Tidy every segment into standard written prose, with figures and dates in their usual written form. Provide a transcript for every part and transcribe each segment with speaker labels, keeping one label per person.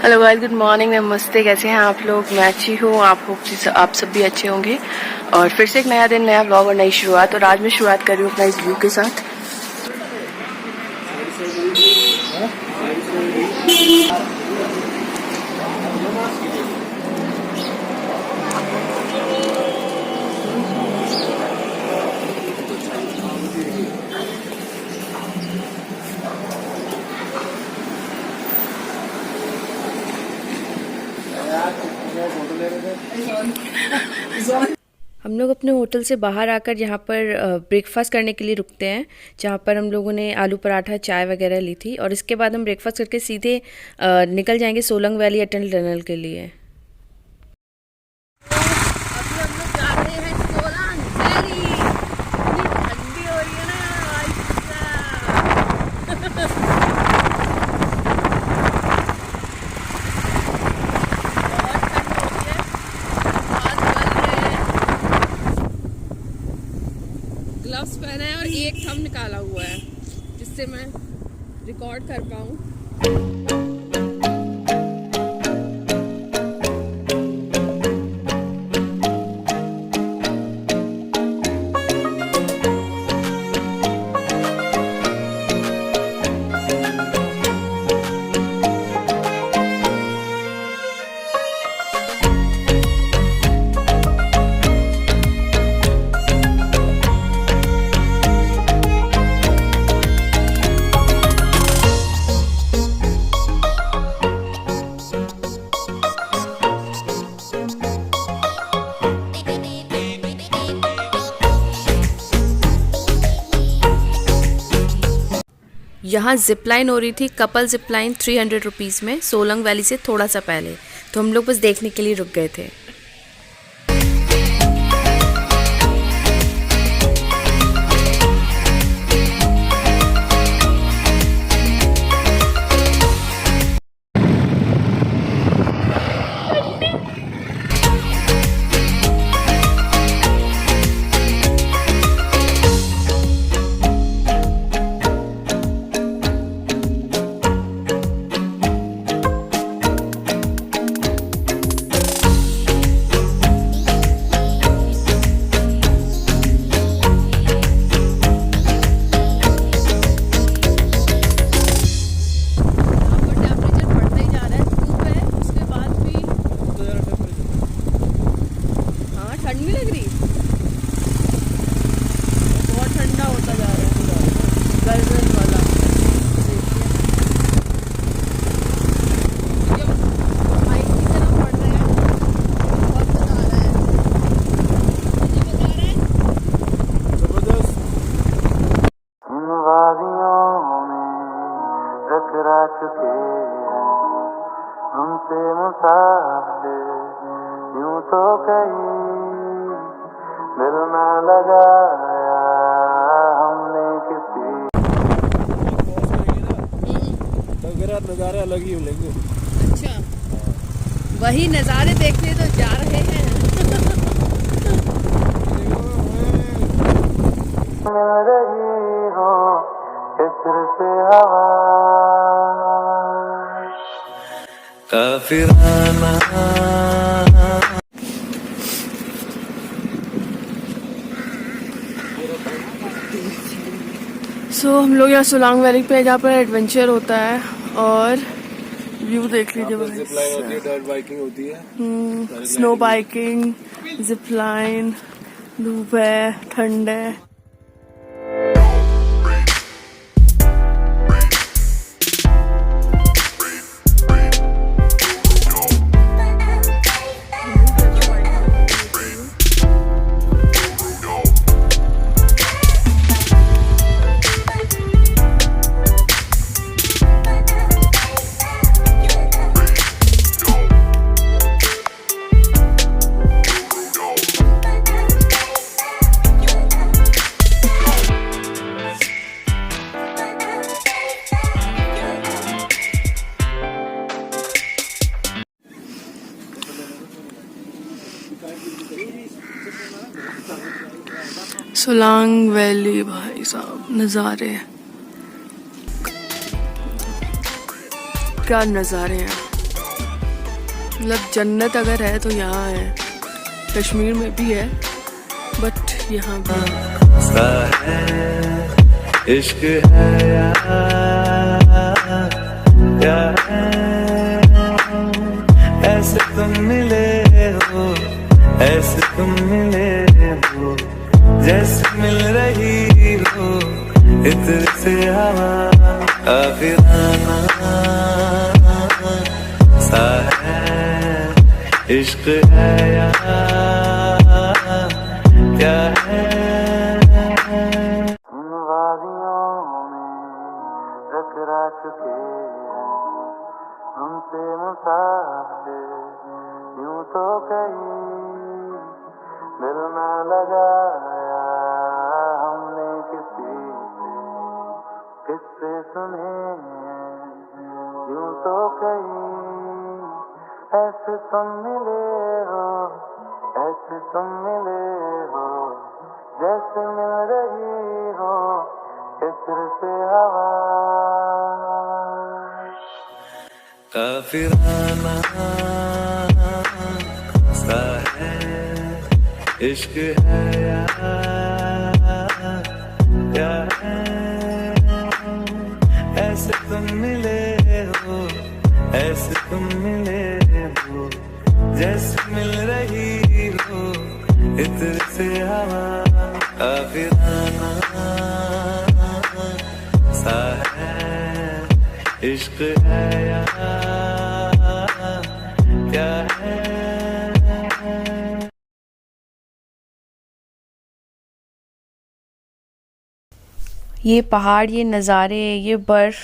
Speaker 1: Hello guys, good morning. नमस्ते। कैसे हैं आप लोग? मैं अच्छी हूँ। आप सब भी अच्छे होंगे। और फिर से एक नया दिन, नया व्लॉग और नई शुरुआत। और आज मैं शुरुआत कर रही हूँ अपना इस व्यू के साथ। हम लोग अपने होटल से बाहर आकर यहाँ पर ब्रेकफास्ट करने के लिए रुकते हैं, जहाँ पर हम लोगों ने आलू पराठा, चाय वगैरह ली थी। और इसके बाद हम ब्रेकफास्ट करके सीधे निकल जाएंगे सोलंग वैली अटल टनल के लिए। ग्लव्स पहना है और एक थंब निकाला हुआ है जिससे मैं रिकॉर्ड कर पाऊँ। यहाँ जिपलाइन हो रही थी, कपल जिपलाइन 300 रुपीज़ में, सोलंग वैली से थोड़ा सा पहले। तो हम लोग बस देखने के लिए रुक गए थे। ठंड नहीं लग रही? बहुत ठंडा होता जा रहा है, गर्दन वाला।
Speaker 2: हमसे मुसाफिर यूं तो कहीं दिल ना लगाया हमने किसी। नज़ारे अलग ही मिलेंगे।
Speaker 1: अच्छा, वही नज़ारे देखने तो जा रहे हैं।
Speaker 2: मिल रही हो इत्र से हवा काफिराना।
Speaker 1: हम लोग यहाँ सोलांग वैली पे, जहाँ पर एडवेंचर होता है। और व्यू देख लीजिए।
Speaker 2: जिपलाइन होती है, डर्ट बाइकिंग होती है,
Speaker 1: स्नो बाइकिंग, जिपलाइन। धूप है, ठंड है। सोलांग वैली, भाई साहब नज़ारे, क्या नज़ारे हैं। मतलब जन्नत अगर है तो यहाँ है, कश्मीर में भी है बट यहाँ भी है।
Speaker 2: इश्क है या ऐसे तुम मिले हो, ऐसे तुम मिले हो, जैसे मिल रही हो इत्र से हवा, काफिराना सा है। इश्क है या क्या है? इन वादियों में टकरा चुके हैं हमसे मुसाफिर, यूं तो कहीं दिल ना लगाया हमने किसी से, किससे सुने यूं तो कहीं ऐसे तुम मिले हो, ऐसे तुम मिले हो, जैसे मिल रही हो इत्र से हवा, काफिराना सा है। इश्क है या क्या है? ऐसे तुम मिले हो, ऐसे तुम मिले हो, जैसे मिल रही हो इत्र से हवा, काफिराना सा है। इश्क है या क्या है?
Speaker 1: ये पहाड़, ये नज़ारे, ये बर्फ़,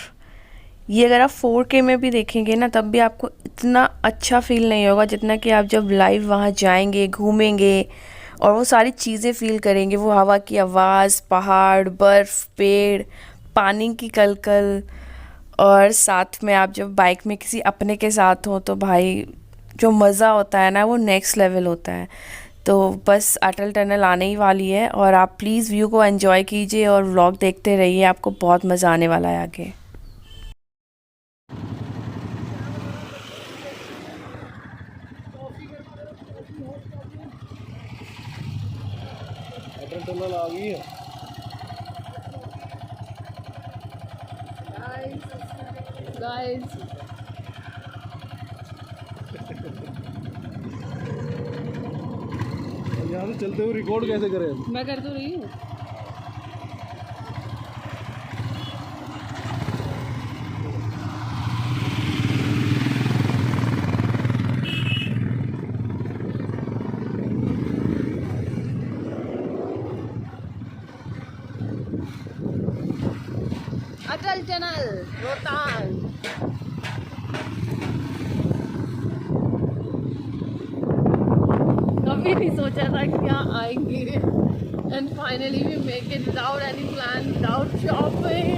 Speaker 1: ये अगर आप 4K में भी देखेंगे ना तब भी आपको इतना अच्छा फील नहीं होगा जितना कि आप जब लाइव वहाँ जाएंगे, घूमेंगे और वो सारी चीज़ें फील करेंगे। वो हवा की आवाज़, पहाड़, बर्फ़, पेड़, पानी की कलकल, और साथ में आप जब बाइक में किसी अपने के साथ हो तो भाई जो मज़ा होता है ना वो नेक्स्ट लेवल होता है। तो बस अटल टनल आने ही वाली है और आप प्लीज़ व्यू को एंजॉय कीजिए और व्लॉग देखते रहिए, आपको बहुत मज़ा आने वाला है आगे।
Speaker 2: अटल टनल आ गई है।
Speaker 1: गाइस
Speaker 2: यहाँ से चलते हुए रिकॉर्ड कैसे करें?
Speaker 1: मैं कर तो रही हूँ। अटल टनल रोहतांग। कभी नहीं सोचा था कि यहाँ आएंगे and finally we make it without any plan, without shopping.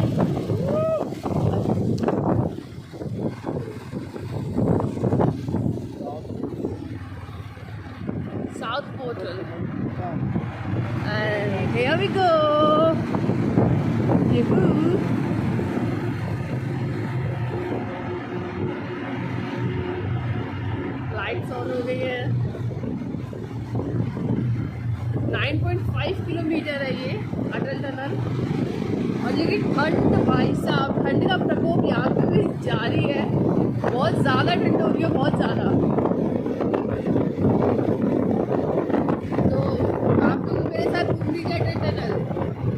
Speaker 1: South portal and here we go. Lights on हो गई है। 9.5 किलोमीटर है ये अटल टनल। और लेकिन ठंड, भाई साहब ठंड का प्रकोप यहाँ पे भी जारी है। बहुत ज़्यादा ठंड हो रही है, बहुत ज़्यादा। तो आप लोग मेरे साथ घूम लीजिए अटल टनल।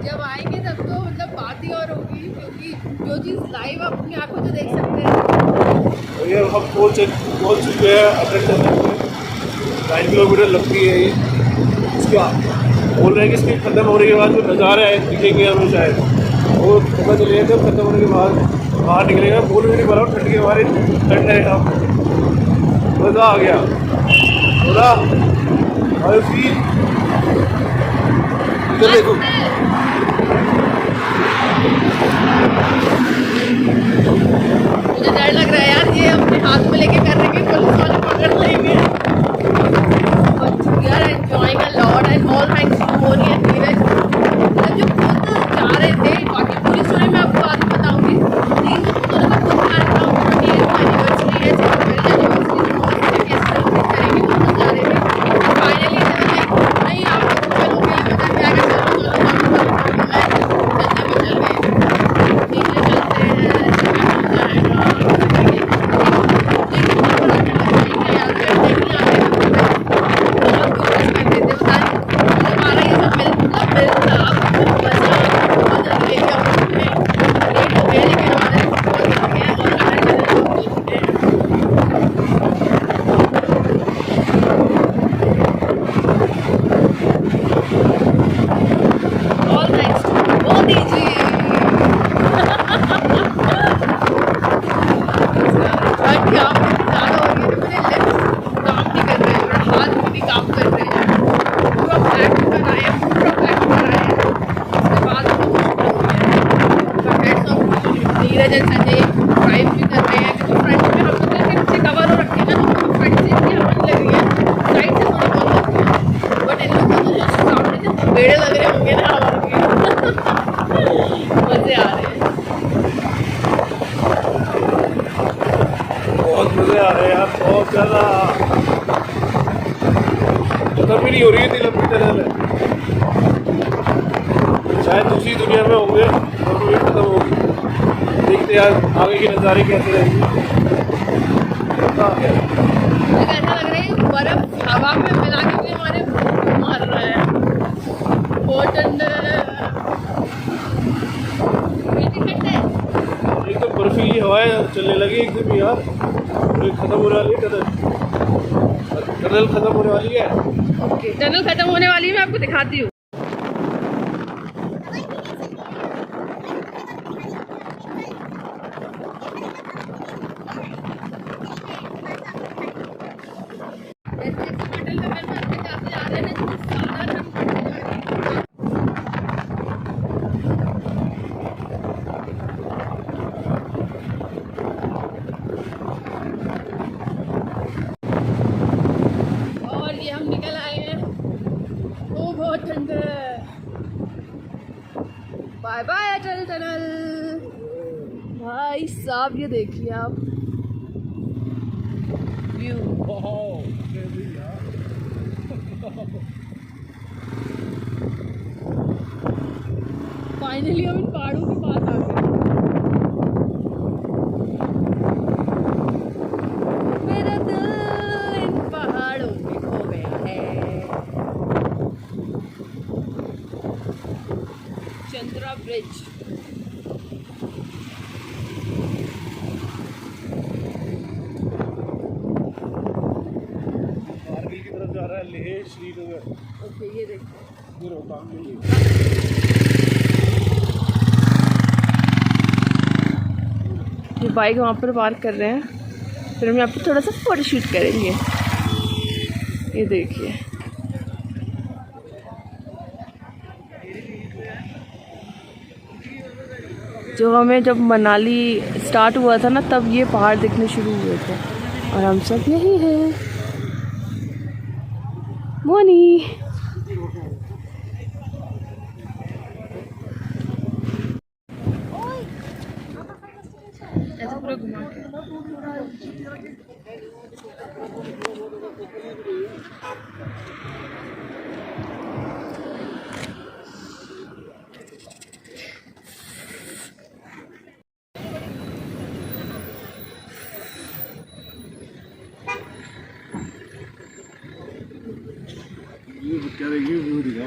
Speaker 1: जब आएंगे तब तो मतलब बात ही और होगी, क्योंकि जो चीज़ लाइव आप अपनी आंखों से देख सकते हैं।
Speaker 2: ये हम पहुँच चुके हैं अटल टनल में। 9 किलोमीटर लगती है ये। इसका बोल रहे हैं कि इसकी खत्म होने के बाद जो नज़ारे आए दिखेंगे हमें शायद, वो पता चलेगा जब खत्म होने के बाद बाहर निकलेगा। बोल भी नहीं पा रहा हूँ, ठंड के बारे ठंड है। अब मज़ा आ गया थोड़ा। इधर देखो,
Speaker 1: मुझे डर लग रहा है यार, ये अपने हाथ में लेके कर रहे हैं, पुलिस वाले पकड़ लेंगे। But we are enjoying a lot and all thanks to Moni and Neeraj। मतलब जो खुद जा रहे थे, बाकी पूरी स्टोरी मैं आपको बाद में बताऊंगी, लेकिन जो दोनों का खुद प्लान था, उनकी एनिवर्सरी है, 7th एनिवर्सरी,
Speaker 2: मजे आ रहे हैं यार, बहुत ज़्यादा। खत्म ही नहीं हो रही है, इतनी लंबी टनल है। शायद दूसरी दुनिया में होंगे और ये खत्म होगी। देखते यार आगे के नज़ारे कैसे रहेंगे।
Speaker 3: ऐसा लग रहा है बर्फ हवा में मिला के हमारे मुंह को मार रहा है। बहुत ठंडा है।
Speaker 2: एकदम बर्फीली हवाएं चलने लगी एकदम यार। ये खत्म होने वाली है टनल खत्म होने वाली है।
Speaker 3: ओके, टनल खत्म होने वाली है, मैं आपको दिखाती हूँ। और ये हम निकल आए हैं। ओ बहुत ठंड है। बाय बाय अटल टनल। भाई साहब ये देखिए आप व्यू। फाइनली हम इन पहाड़ों के पास आ गए। मेरा दिल इन पहाड़ों में खो गया है। चंद्रा ब्रिज।
Speaker 2: कारगिल की तरफ जा रहा है, लेह श्रीनगर।
Speaker 3: ओके, ये देखिए
Speaker 2: ये रोहतांग में ही है।
Speaker 3: ये बाइक वहाँ पर पार्क कर रहे हैं, फिर हम यहाँ पर थोड़ा सा फोटो शूट करेंगे। ये देखिए जो हमें जब मनाली स्टार्ट हुआ था ना, तब ये पहाड़ दिखने शुरू हुए थे और हम सब यही हैं। मोनी ऐसा पूरा घुमा के।
Speaker 2: ये क्या देखिए व्यू दिखा।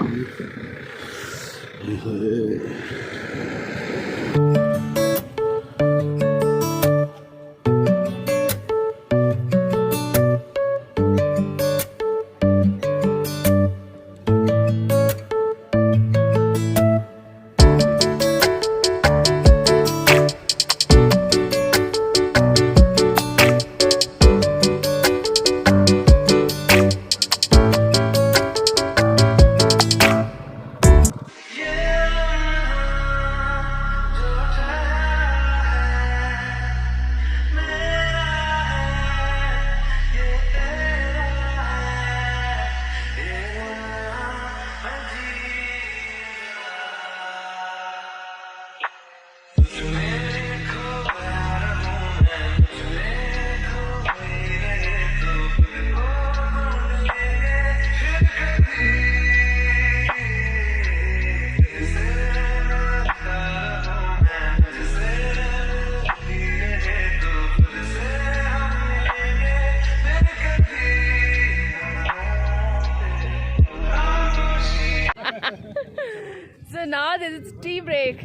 Speaker 3: So now this is tea break.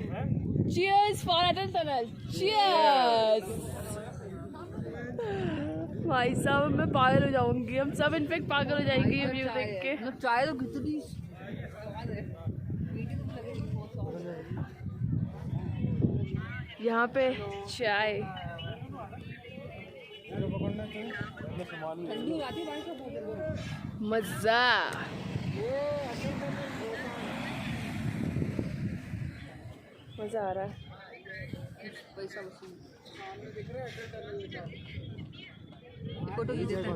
Speaker 3: Cheers for Atal Tunnel. Cheers. भाई साहब मैं पागल हो जाऊंगी, हम सब इनफेक्ट पागल हो जाएंगे ये व्यू देख के। चाय तो खिचड़ी यहाँ पे चाय। मजा। मजा आ रहा है। फोटो खींच लेते हैं।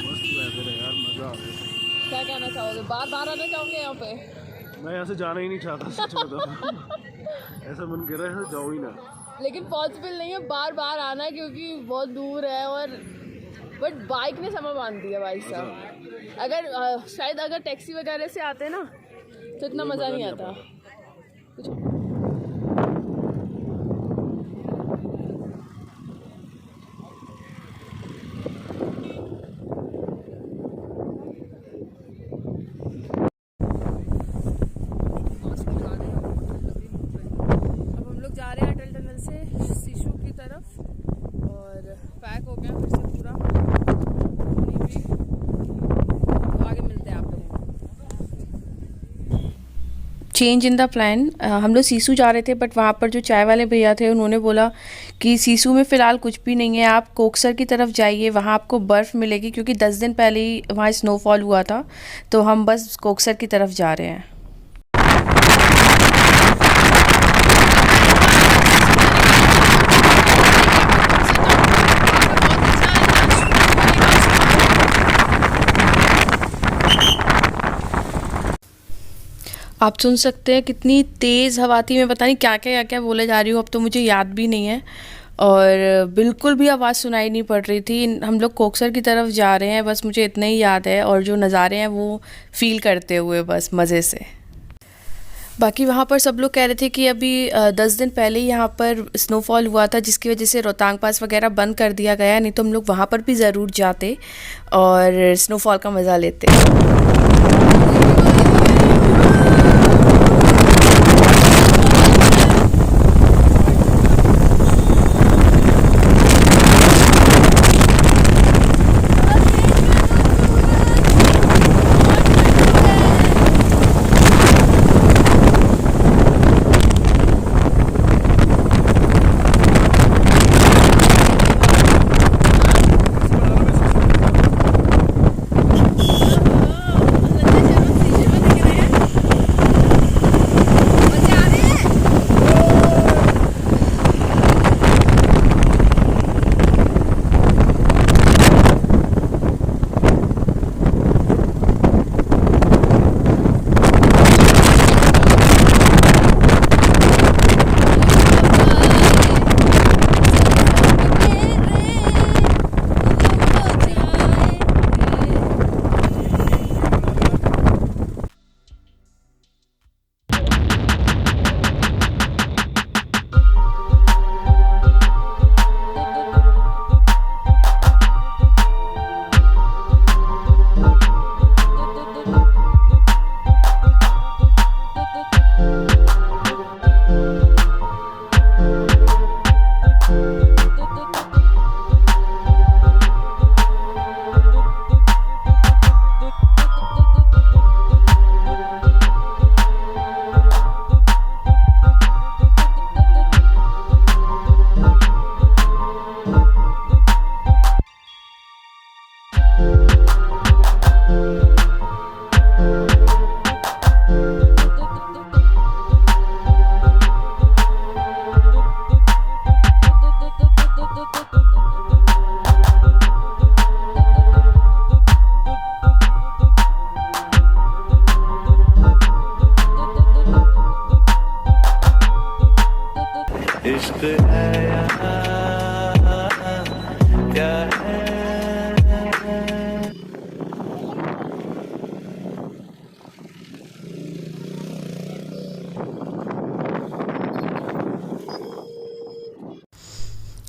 Speaker 2: मस्त वेदर है यार, मजा आ रहा है।
Speaker 3: क्या कहना चाहोगे? बार बार आना चाहोगे यहाँ पे?
Speaker 2: मैं यहाँ से जाना ही नहीं चाहता, सच बताऊं। ऐसा मन कर रहा है जाओ ही ना।
Speaker 3: लेकिन पॉसिबल नहीं है बार बार आना क्योंकि बहुत दूर है। और बट बाइक ने समय बांध दिया भाई साहब। अगर शायद अगर टैक्सी वगैरह से आते ना तो इतना मज़ा नहीं आता। जा रहे हैं अटल टनल से शीशु की तरफ और पैक हो गया फिर से पूरा भी। तो आगे मिलते हैं आप लोगों को।
Speaker 1: Change in the plan. हम लोग सीसू जा रहे थे बट वहाँ पर जो चाय वाले भैया थे उन्होंने बोला कि सीसू में फ़िलहाल कुछ भी नहीं है, आप कोकसर की तरफ जाइए, वहाँ आपको बर्फ़ मिलेगी क्योंकि 10 दिन पहले ही वहाँ स्नोफॉल हुआ था। तो हम बस कोकसर की तरफ जा रहे हैं। आप सुन सकते हैं कितनी तेज़ हवा थी। मैं पता नहीं क्या क्या बोले जा रही हूँ, अब तो मुझे याद भी नहीं है और बिल्कुल भी आवाज़ सुनाई नहीं पड़ रही थी। हम लोग कोकसर की तरफ जा रहे हैं, बस मुझे इतना ही याद है और जो नज़ारे हैं वो फ़ील करते हुए बस मज़े से। बाकी वहाँ पर सब लोग कह रहे थे कि अभी 10 दिन पहले ही यहाँ पर स्नोफॉल हुआ था जिसकी वजह से रोहतांग पास वगैरह बंद कर दिया गया, नहीं तो हम लोग वहाँ पर भी ज़रूर जाते और स्नोफॉल का मज़ा लेते।
Speaker 4: इश्क है क्या है।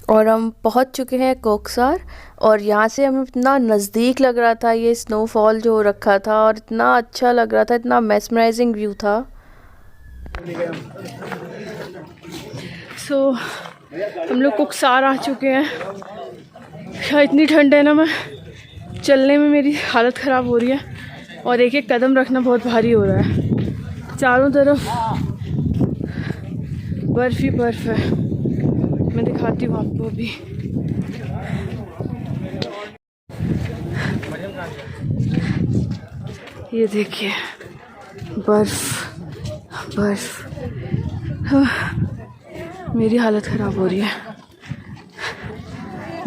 Speaker 1: और हम पहुंच चुके हैं कोकसर और यहाँ से हमें इतना नज़दीक लग रहा था ये स्नोफॉल जो हो रखा था और इतना अच्छा लग रहा था, इतना मेस्मराइजिंग व्यू था।
Speaker 3: सो हम लोग कोकसर आ चुके हैं। शायद इतनी ठंड है ना, मैं चलने में मेरी हालत ख़राब हो रही है और एक एक कदम रखना बहुत भारी हो रहा है। चारों तरफ बर्फ़ ही बर्फ़ है। मैं दिखाती हूँ आपको अभी। ये देखिए बर्फ़ बर्फ़। मेरी हालत ख़राब हो रही है।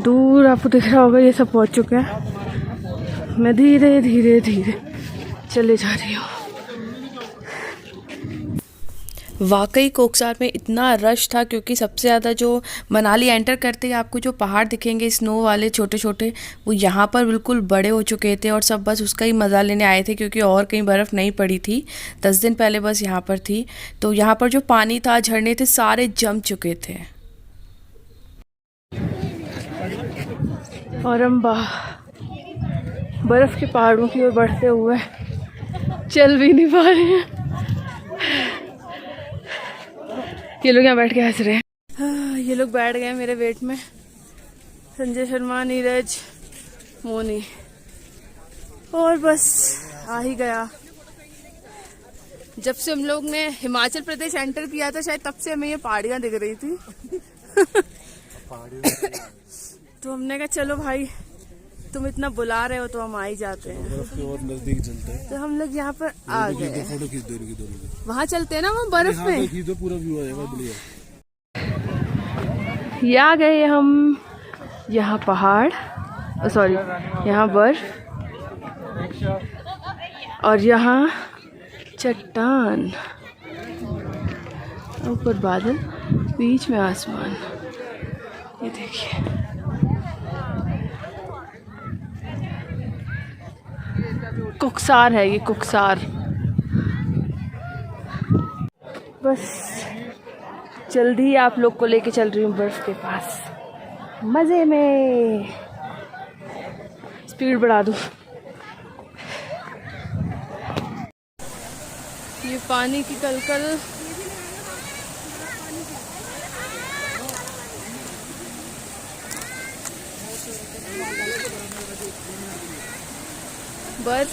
Speaker 3: दूर आपको दिख रहा होगा ये सब पहुंच चुके हैं। मैं धीरे धीरे धीरे चले जा रही हूँ।
Speaker 1: वाकई कोकसार में इतना रश था क्योंकि सबसे ज़्यादा जो मनाली एंटर करते ही आपको जो पहाड़ दिखेंगे स्नो वाले छोटे छोटे, वो यहाँ पर बिल्कुल बड़े हो चुके थे और सब बस उसका ही मज़ा लेने आए थे क्योंकि और कहीं बर्फ़ नहीं पड़ी थी। 10 दिन पहले बस यहाँ पर थी, तो यहाँ पर जो पानी था, झरने थे, सारे जम चुके थे। और हम बर्फ़ के पहाड़ों की ओर बढ़ते हुए चल भी नहीं पा रहे हैं। ये लोग यहाँ बैठ के हंस रहे हैं। ये लोग बैठ गए मेरे वेट में, संजय शर्मा, नीरज, मोनी, और बस आ ही गया। जब से हम लोग ने हिमाचल प्रदेश एंटर किया था शायद तब से हमें ये पहाड़ियाँ दिख रही थी। तो हमने कहा चलो भाई तुम इतना बुला रहे हो तो हम आ ही जाते हैं।
Speaker 2: और नजदीक चलते हैं
Speaker 1: तो हम लोग यहाँ पर आ गए।
Speaker 2: फोटो खींच दो इनकी दोनों की।
Speaker 1: वहाँ चलते हैं ना, वहाँ बर्फ में
Speaker 2: खींच दो, पूरा व्यू आएगा बढ़िया।
Speaker 1: ये आ गए हम, यहाँ पहाड़, सॉरी यहाँ बर्फ, और यहाँ चट्टान, ऊपर बादल, बीच में आसमान। ये देखिए, कोकसार है ये, कोकसार। बस जल्दी आप लोग को लेके चल रही हूँ बर्फ के पास, मज़े में। स्पीड बढ़ा दूँ। ये पानी की कलकल, बर्फ,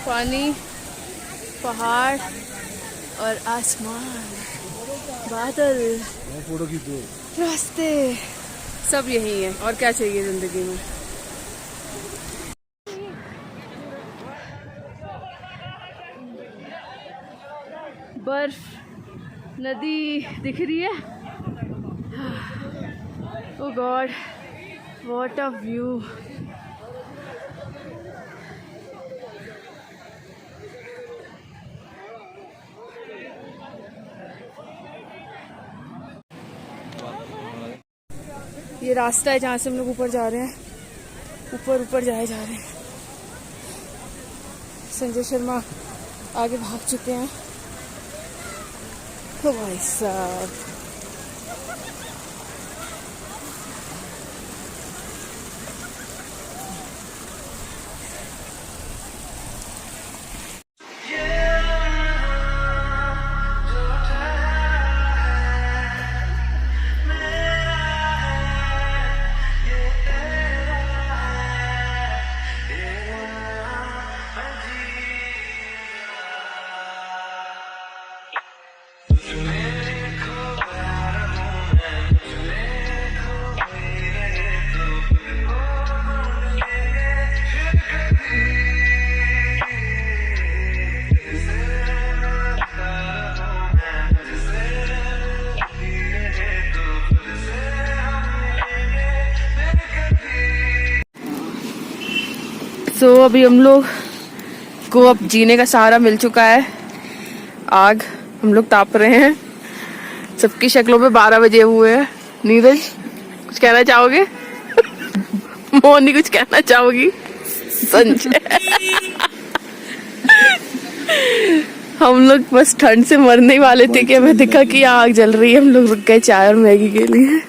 Speaker 1: पानी, पहाड़ और आसमान, बादल,
Speaker 2: फोटो खींच दो,
Speaker 1: रास्ते, सब यही है। और क्या चाहिए जिंदगी में। बर्फ, नदी दिख रही है। ओह गॉड, व्हाट अ व्यू। ये रास्ता है जहाँ से हम लोग ऊपर जा रहे हैं, ऊपर जाए जा रहे हैं। संजय शर्मा आगे भाग चुके हैं। ओ भाई साहब, तो अभी हम लोग को अब जीने का सहारा मिल चुका है। आग हम लोग ताप रहे हैं, सबकी शक्लों पे 12 बजे हुए हैं। नीरज कुछ कहना चाहोगे? मोनी कुछ कहना चाहोगी? संजय हम लोग बस ठंड से मरने ही वाले थे कि हमें दिखा कि आग जल रही है। हम लोग रुक गए चाय और मैगी के लिए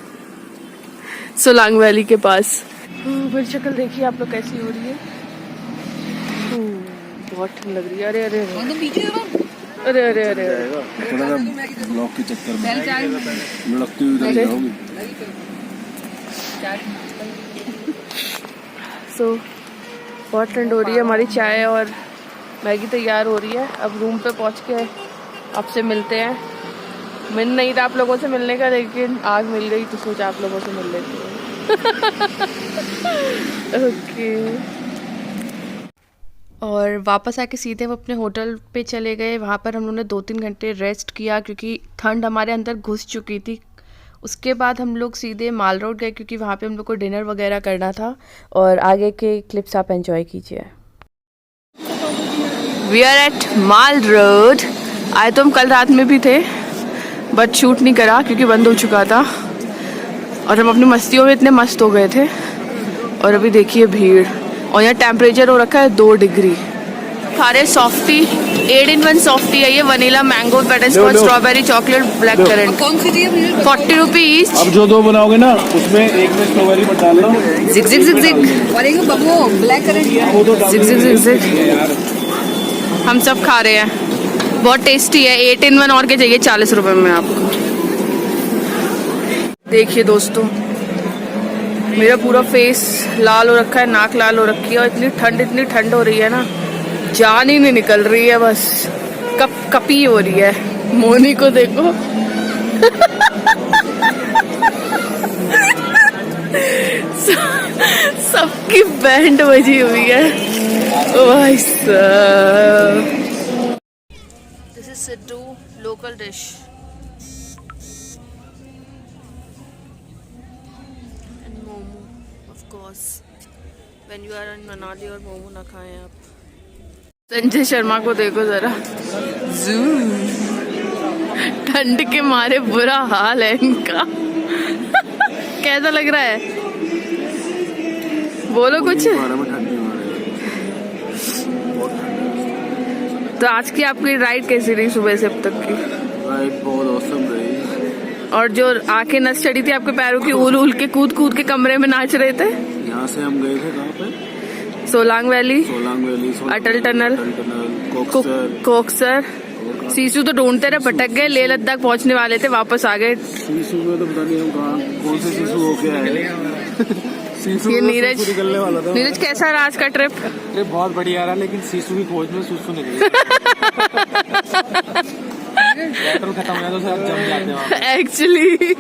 Speaker 1: सोलांग वैली के पास। मेरी शक्ल देखिए आप लोग कैसी हो रही है, बहुत ठंड लग रही है। अरे अरे अरे अरे अरे
Speaker 2: ब्लॉक के चक्कर में लड़कती हुई जाओगी।
Speaker 1: सो बहुत ठंड हो रही है। हमारी चाय और मैगी तैयार हो रही है। अब रूम पे पहुंच के आपसे मिलते हैं। मिल नहीं था आप लोगों से मिलने का, लेकिन आग मिल गई तो सोचा आप लोगों से मिल लेते हैं। ओके। और वापस आके सीधे वो अपने होटल पे चले गए। वहाँ पर हम लोगों ने 2-3 घंटे रेस्ट किया क्योंकि ठंड हमारे अंदर घुस चुकी थी। उसके बाद हम लोग सीधे माल रोड गए क्योंकि वहाँ पे हम लोग को डिनर वगैरह करना था। और आगे के क्लिप्स आप एंजॉय कीजिए। We are at mall road.
Speaker 3: आए तो हम कल रात में भी थे, बट शूट नहीं करा क्योंकि बंद हो चुका था और हम अपनी मस्तियों में इतने मस्त हो गए थे। और अभी देखिए भीड़, और यहाँ टेम्परेचर हो रखा है 2 डिग्री। खा रहे सॉफ्टी, 8 in 1 सॉफ्टी है ये, vanilla, mango, butterscotch, strawberry, chocolate, black currant.
Speaker 1: कौन सी चाहिए?
Speaker 3: 40 रुपी ईच।
Speaker 2: अब जो 2 बनाओगे ना उसमें एक में स्ट्रॉबेरी मत डालना।
Speaker 3: जिग जिग जिग जिग,
Speaker 1: और एक बबू ब्लैक करंट।
Speaker 2: वो तो
Speaker 3: जिग जिग जिग जिग। हम सब खा रहे हैं, बहुत टेस्टी है। 8 in 1 और क्या चाहिए 40 रुपए में आपको। देखिए दोस्तों, मेरा पूरा फेस लाल हो रखा है, नाक लाल हो रखी है, और इतनी ठंड हो रही है ना, जान ही नहीं निकल रही है, बस कपी हो रही है। मोनी को देखो सबकी बैंड बजी हुई है। ओ भाई साहब, this is siddu local dish. And momo of course, when you are in Manali और मोमो ना खाएं आप। संजय शर्मा को देखो जरा, जूम, ठंड के मारे बुरा हाल है इनका। कैसा लग रहा है, बोलो कुछ। तो आज की आपकी राइड कैसी रही सुबह से अब तक की?
Speaker 2: राइड बहुत औसम रही।
Speaker 3: और जो आंखें नस चढ़ी थी आपके पैरों की, उल उल के कूद कूद के कमरे में नाच रहे थे।
Speaker 2: यहाँ से हम गए थे कहाँ पे?
Speaker 3: सोलांग वैली,
Speaker 2: सोलांग
Speaker 3: अटल टनल, कोकसर। सीसू तो ढूंढते रहे, भटक गए, लेह लद्दाख पहुंचने वाले थे, वापस आ गए।
Speaker 2: सीसू में तो पता नहीं हम कहाँ, कौन से सीसू हो गया है। सीसू
Speaker 3: ये
Speaker 2: में
Speaker 3: नीरज,
Speaker 2: निकलने वाला था।
Speaker 3: नीरज कैसा रहा आज का ट्रिप?
Speaker 2: ट्रिप बहुत बढ़िया रहा, लेकिन सीसू की खोज में सुसु निकली। पेट्रोल खत्म हो गया तो सब जम जाते हैं।
Speaker 3: एक्चुअली